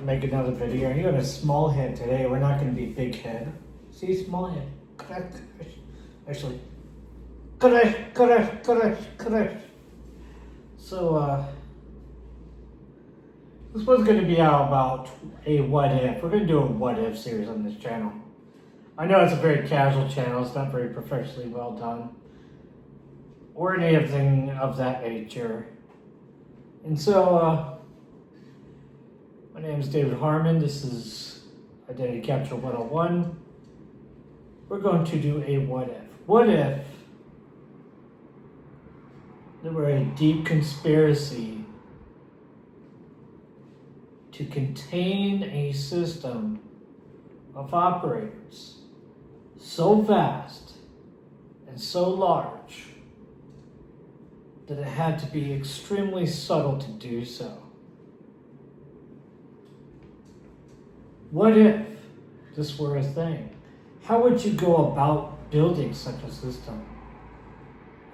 make another video. You're in a small head today. We're not going to be big head. See, small head. Actually, correct. So, this one's going to be out about a what if. We're going to do a what if series on this channel. I know it's a very casual channel. It's not very professionally well done. Or anything of that nature. And so, my name is David Harmon. This is Identity Capture 101. We're going to do a what if. What if there were a deep conspiracy to contain a system of operators so vast and so large that it had to be extremely subtle to do so? What if this were a thing? How would you go about building such a system?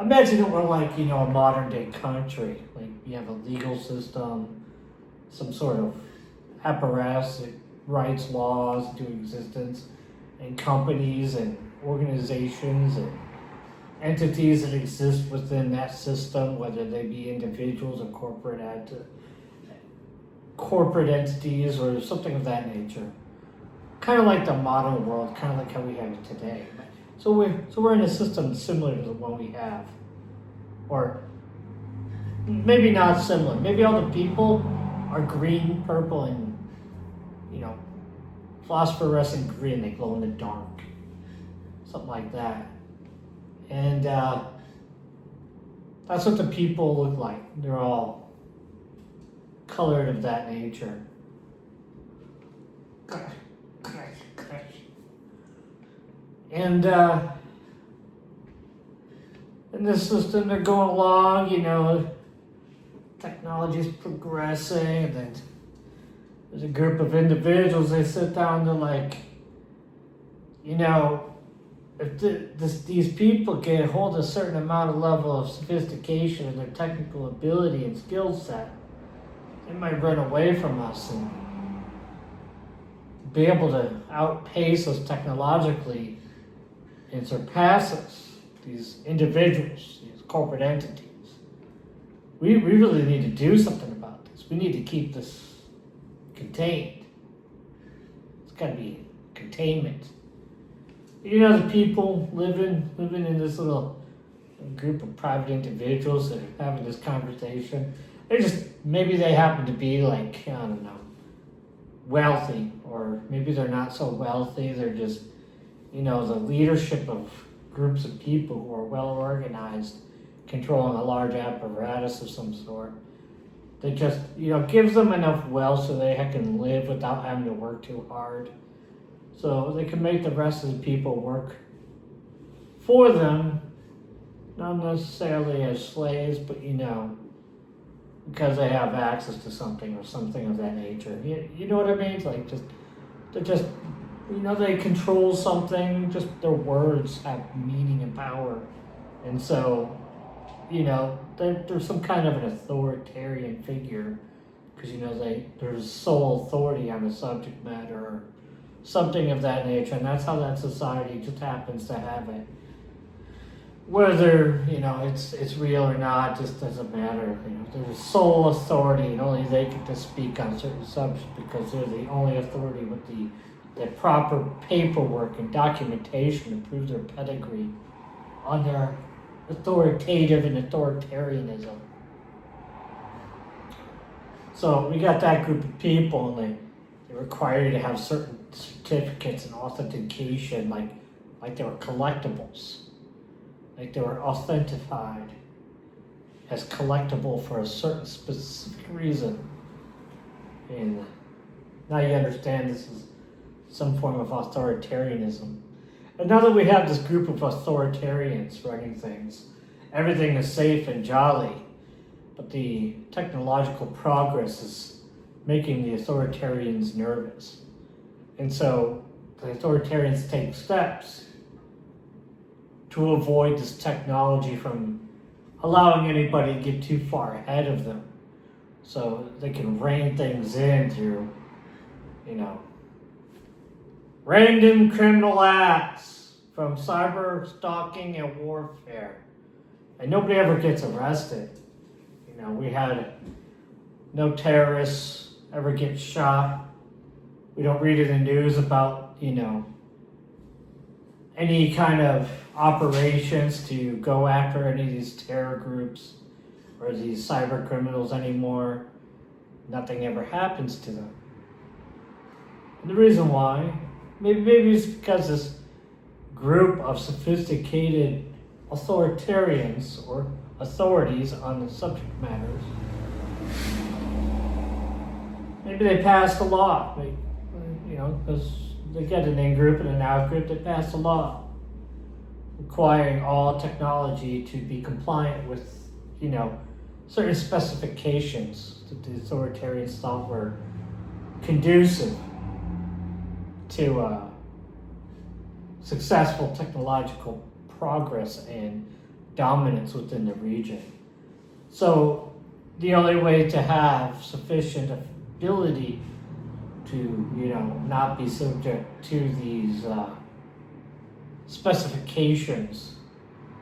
Imagine it were like, a modern day country. Like you have a legal system, some sort of apparatus that writes laws into existence, and companies and organizations and entities that exist within that system, whether they be individuals or corporate entities or something of that nature. Kind of like the modern world, kind of like how we have it today. So we're in a system similar to the one we have. Or maybe not similar. Maybe all the people are green, purple, and phosphorescent green. They glow in the dark. Something like that. And that's what the people look like. They're all colored of that nature. And in this system, they're going along, technology's progressing, and then there's a group of individuals, they sit down, they're like, if these people can hold a certain amount of level of sophistication and their technical ability and skill set, they might run away from us and be able to outpace us technologically and surpass us, these individuals, these corporate entities. We really need to do something about this. We need to keep this contained. It's got to be containment. The people living in this little group of private individuals that are having this conversation, maybe they happen to be like, I don't know, wealthy, or maybe they're not so wealthy. They're just, the leadership of groups of people who are well organized, controlling a large apparatus of some sort. That just, gives them enough wealth so they can live without having to work too hard. So they can make the rest of the people work for them, not necessarily as slaves, but because they have access to something or something of that nature. You know what I mean? It's like they control something, just their words have meaning and power. And so, there's some kind of an authoritarian figure, because, there's sole authority on the subject matter or something of that nature, and that's how that society just happens to have it. Whether, it's real or not, just doesn't matter. There's sole authority, and only they get to speak on certain subjects because they're the only authority with the proper paperwork and documentation to prove their pedigree on their authoritative and authoritarianism. So we got that group of people, and they require you to have certain certificates and authentication, like they were collectibles. Like they were authentified as collectible for a certain specific reason. And now you understand this is some form of authoritarianism. And now that we have this group of authoritarians running things, everything is safe and jolly, but the technological progress is making the authoritarians nervous. And so the authoritarians take steps to avoid this technology from allowing anybody to get too far ahead of them. So they can rein things in through you know, random criminal acts from cyber stalking and warfare. And nobody ever gets arrested. You know, we had no terrorists ever get shot. We don't read in the news about, you know, any kind of operations to go after any of these terror groups or these cyber criminals anymore. Nothing ever happens to them. And the reason why, maybe it's because this group of sophisticated authoritarians or authorities on the subject matters, maybe they passed a law, you know, because they get an in-group and an out-group, they passed a law requiring all technology to be compliant with, you know, certain specifications that the authoritarians thought were conducive to successful technological progress and dominance within the region. So the only way to have sufficient ability to, you know, not be subject to these specifications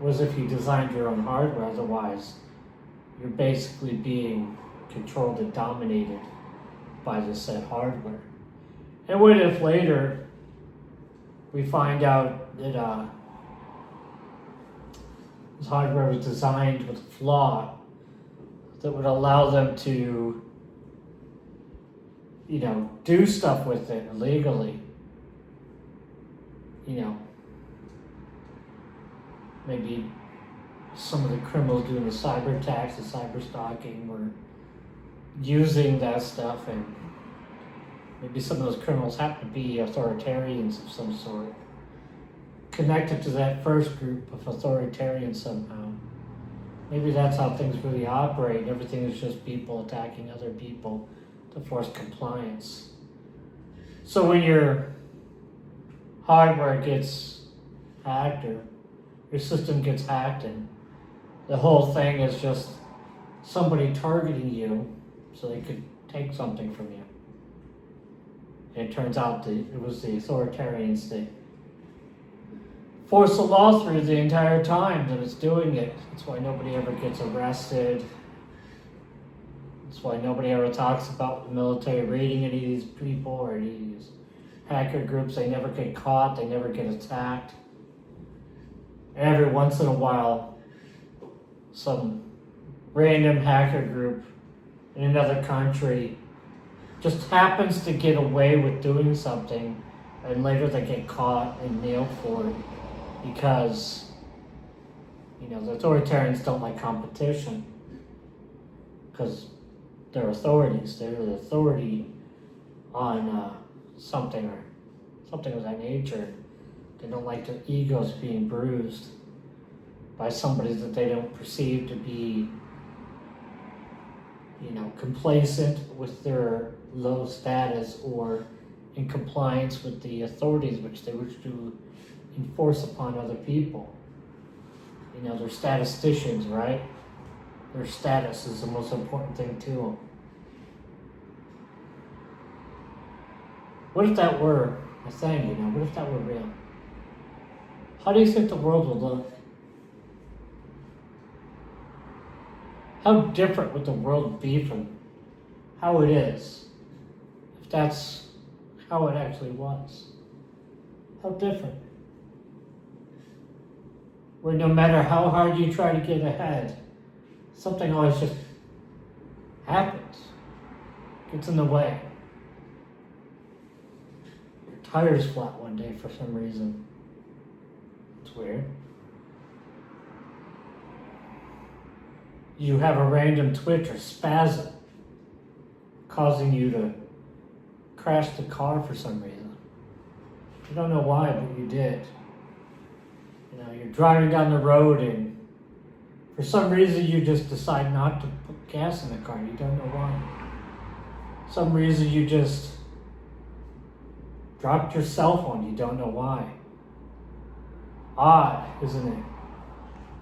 was if you designed your own hardware. Otherwise, you're basically being controlled and dominated by the said hardware. And what if later we find out that this hardware was designed with a flaw that would allow them to, you know, do stuff with it illegally? You know, maybe some of the criminals doing the cyber attacks, the cyber stalking, were using that stuff, and maybe some of those criminals happen to be authoritarians of some sort, connected to that first group of authoritarians somehow. Maybe that's how things really operate. Everything is just people attacking other people to force compliance. So when your hardware gets hacked or your system gets hacked, and the whole thing is just somebody targeting you so they could take something from you. And it turns out that it was the authoritarians that forced the law through the entire time that it's doing it. That's why nobody ever gets arrested. That's why nobody ever talks about the military raiding any of these people or any of these hacker groups. They never get caught, they never get attacked. And every once in a while, some random hacker group in another country just happens to get away with doing something, and later they get caught and nailed for it because, you know, the authoritarians don't like competition because they're authorities. They're the authority on something of that nature. They don't like their egos being bruised by somebody that they don't perceive to be, you know, complacent with their low status or in compliance with the authorities which they wish to enforce upon other people. You know, they're statisticians, right? Their status is the most important thing to them. What if that were a thing, you know? What if that were real? How do you think the world would look? How different would the world be from how it is if that's how it actually was? How different? Where no matter how hard you try to get ahead, something always just happens, gets in the way. Your tire's flat one day for some reason. It's weird. You have a random twitch or spasm causing you to crash the car for some reason. You don't know why, but you did. You know, you're driving down the road and for some reason you just decide not to put gas in the car. You don't know why. Some reason you just dropped your cell phone. You don't know why. Odd, isn't it?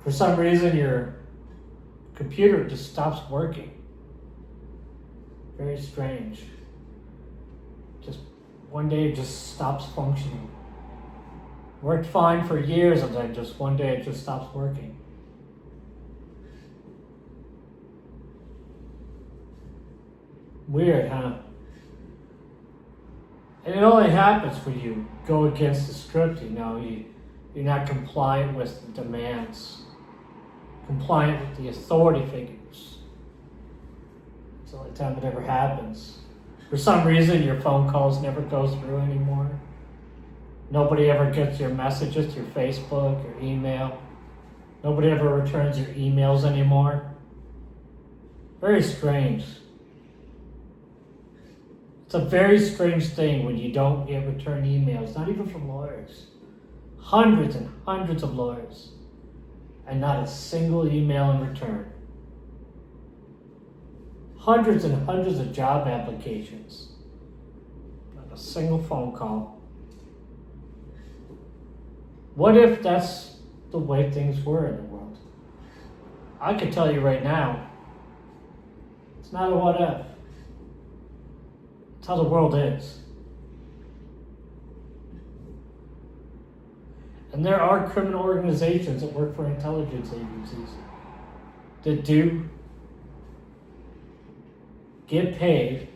For some reason your computer just stops working. Very strange. just one day it just stops functioning. Worked fine for years and then just one day it just stops working. Weird, huh? And it only happens when you go against the script, you're not compliant with the demands, compliant with the authority figures. It's the only time it ever happens. For some reason, your phone calls never go through anymore. Nobody ever gets your messages through Facebook or email. Nobody ever returns your emails anymore. Very strange. It's a very strange thing when you don't get return emails, not even from lawyers. Hundreds and hundreds of lawyers, and not a single email in return. Hundreds and hundreds of job applications, not a single phone call. What if that's the way things were in the world? I can tell you right now, it's not a what if. It's how the world is. And there are criminal organizations that work for intelligence agencies that do get paid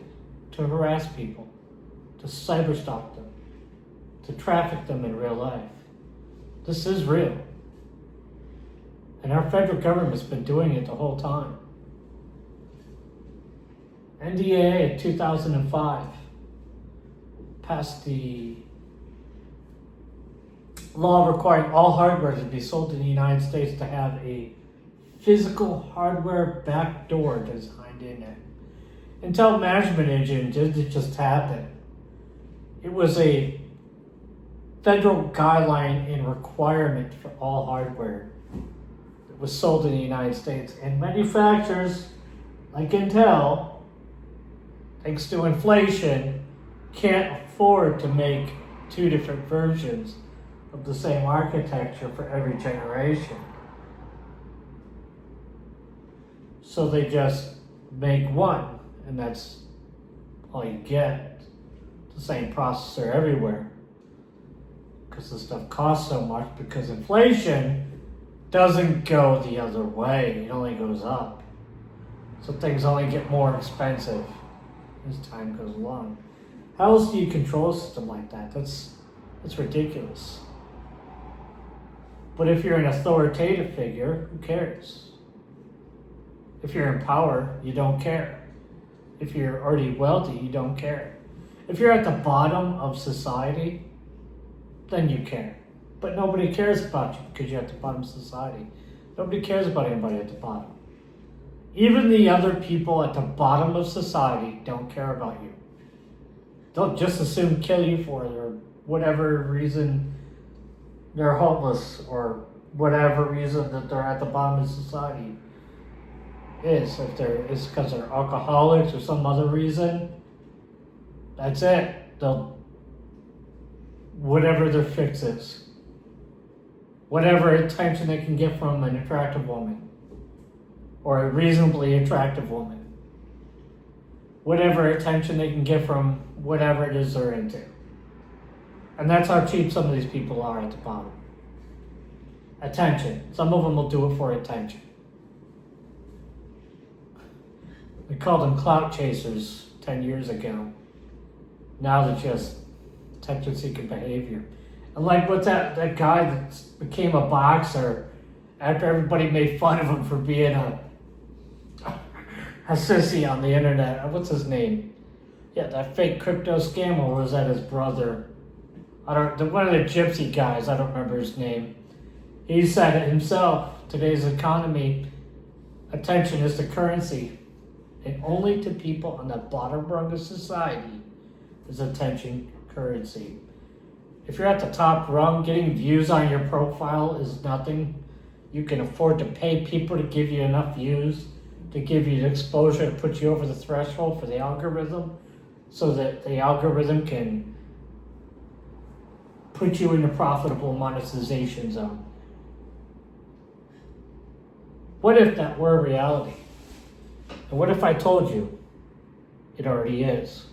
to harass people, to cyberstalk them, to traffic them in real life. This is real. And our federal government's been doing it the whole time. NDAA in 2005 passed the law requiring all hardware to be sold in the United States to have a physical hardware backdoor designed in it. Intel Management Engine didn't just happen. It was a federal guideline and requirement for all hardware that was sold in the United States. And manufacturers like Intel, thanks to inflation, can't afford to make two different versions of the same architecture for every generation. So they just make one, and that's all you get. The same processor everywhere. Because the stuff costs so much, because inflation doesn't go the other way, it only goes up. So things only get more expensive as time goes along. How else do you control a system like that? That's ridiculous. But if you're an authoritative figure, who cares? If you're in power, you don't care. If you're already wealthy, you don't care. If you're at the bottom of society, then you care. But nobody cares about you because you're at the bottom of society. Nobody cares about anybody at the bottom. Even the other people at the bottom of society don't care about you. They'll just as soon kill you for it, or whatever reason they're homeless, or whatever reason that they're at the bottom of society is. If it's because they're alcoholics or some other reason, that's it. Whatever their fix is. Whatever attention they can get from an attractive woman, or a reasonably attractive woman. Whatever attention they can get from whatever it is they're into. And that's how cheap some of these people are at the bottom. Attention. Some of them will do it for attention. We called them clout chasers 10 years ago. Now they're just attention-seeking behavior. And like what's that guy that became a boxer after everybody made fun of him for being a sissy on the internet. What's his name? Yeah, that fake crypto scam, or was that his brother? One of the gypsy guys, I don't remember his name. He said it himself, today's economy, attention is the currency. And only to people on the bottom rung of society is attention currency. If you're at the top rung, getting views on your profile is nothing. You can afford to pay people to give you enough views, to give you the exposure to put you over the threshold for the algorithm, so that the algorithm can put you in the profitable monetization zone. What if that were reality? And what if I told you it already is?